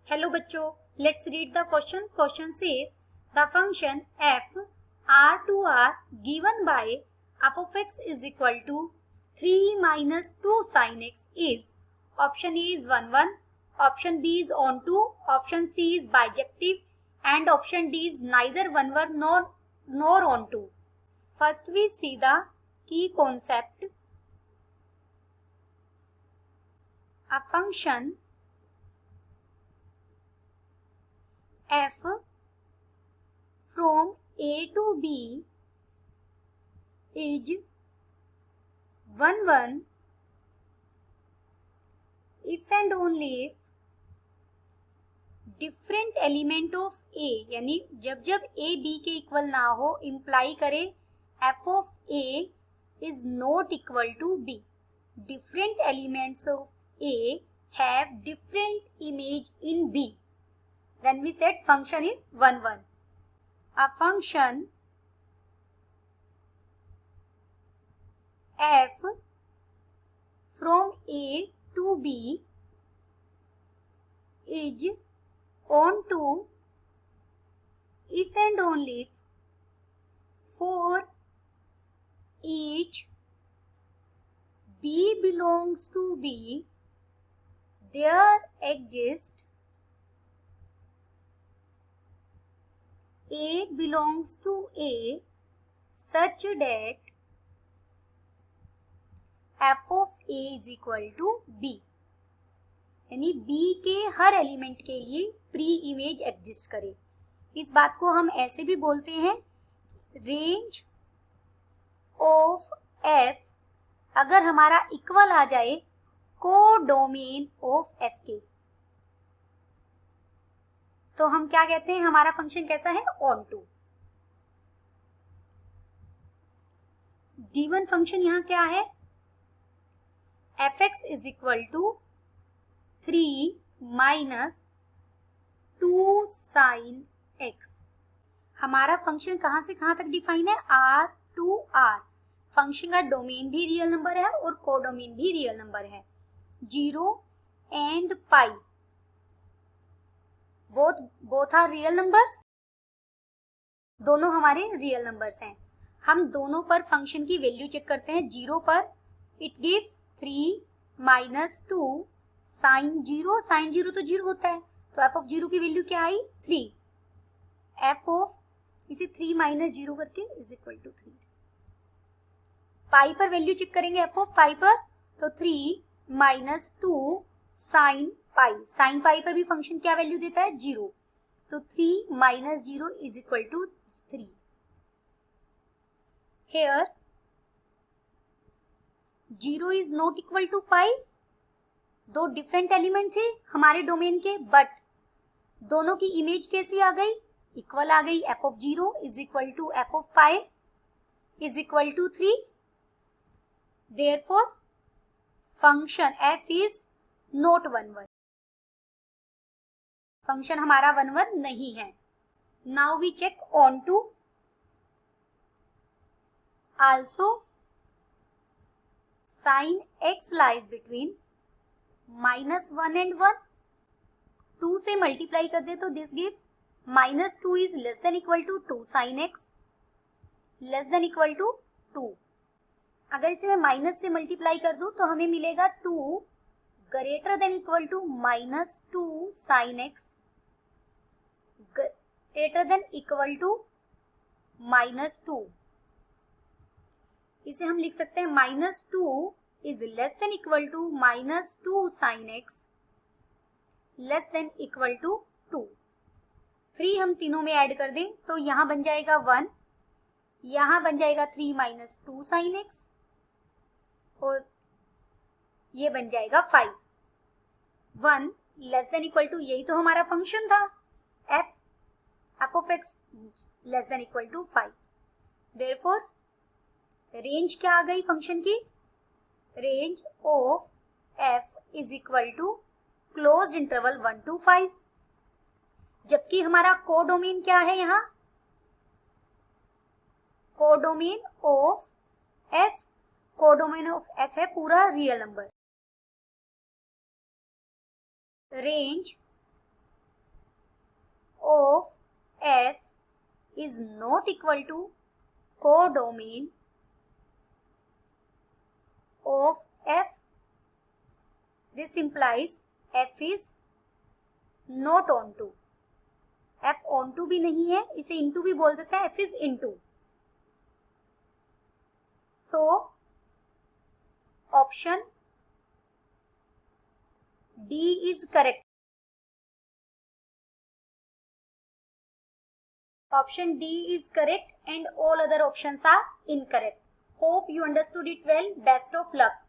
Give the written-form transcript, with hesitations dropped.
Hello बच्चों, let's read the question. Question says the function f r to r given by f of x is equal to 3 minus 2 sin x is option A is 1 1, option B is on 2, option C is bijective and option D is neither 1 1 nor on 2. First we see the key concept. A function f from a to b is 1 1 if and only if different element of a, यानी जब जब a b के equal ना हो imply करे f of a is not equal to b. Different elements of a have different image in b. Then we said function is 1 1. A function f from a to b is on to if and only if for each b belongs to b there exists a belongs to a such that f of a is equal to b. यानी b के हर element के लिए pre image exist करे. इस बात को हम ऐसे भी बोलते हैं रेंज ऑफ f अगर हमारा इक्वल आ जाए कोडोमेन ऑफ f के, तो हम क्या कहते हैं, हमारा फंक्शन कैसा है, ऑन टू. गिवन फंक्शन यहां क्या है, f(x) is equal to 3 minus 2 sine x. हमारा फंक्शन कहां से कहां तक डिफाइन है, r टू r. फंक्शन का डोमेन भी रियल नंबर है और कोडोमेन भी रियल नंबर है. 0 and pi both are real numbers. दोनों हमारे रियल नंबर्स हैं. हम दोनों पर फंक्शन की वैल्यू चेक करते हैं. 0 पर it gives 3 minus 2 sine 0. Sine 0 तो 0 होता है, तो एफ ऑफ 0 की वैल्यू क्या आई, 3. एफ ऑफ इसे 3 माइनस 0 करके इज इक्वल टू 3. पाई पर वैल्यू चेक करेंगे एफ ऑफ पाई पर, तो 3 minus 2 sine pi. Sine pi पर भी फंक्शन क्या वैल्यू देता है, 0. तो 3 माइनस 0 is equal to 3. Here 0 is not equal to pi. दो डिफरेंट एलिमेंट थे हमारे डोमेन के, बट दोनों की इमेज कैसी आ गई, इक्वल आ गई. F of 0 is equal to F of pi is equal to 3. Therefore function f is not 1 1. Function हमारा 1 1 नहीं है. Now we check onto. Also sine x lies between minus 1 and 1. 2 से multiply कर दे तो this gives minus 2 is less than equal to 2 sine x less than equal to 2. अगर इसे मैं माइनस से मल्टीप्लाई कर दूं तो हमें मिलेगा 2 greater than equal to minus 2 sine x greater than equal to minus 2. इसे हम लिख सकते हैं minus 2 is less than equal to minus 2 sine x less than equal to 2. 3 हम तीनों में ऐड कर दें तो यहां बन जाएगा 1, यहां बन जाएगा 3 माइनस 2 साइन x और ये बन जाएगा 5. 1 लेस देन इक्वल टू, यही तो हमारा फंक्शन था, f of x less than equal to 5. Therefore range क्या आ गई फंक्शन की, range of f is equal to closed interval 1 to 5. जबकि हमारा कोडोमेन क्या है, यहाँ codomain of f, codomain of f है पूरा real number. range of F is not equal to codomain of F. This implies F is not onto. F onto भी नहीं है, इसे into भी बोल सकता है, F is into. So option D is correct. Option D is correct and all other options are incorrect. Hope you understood it well. Best of luck.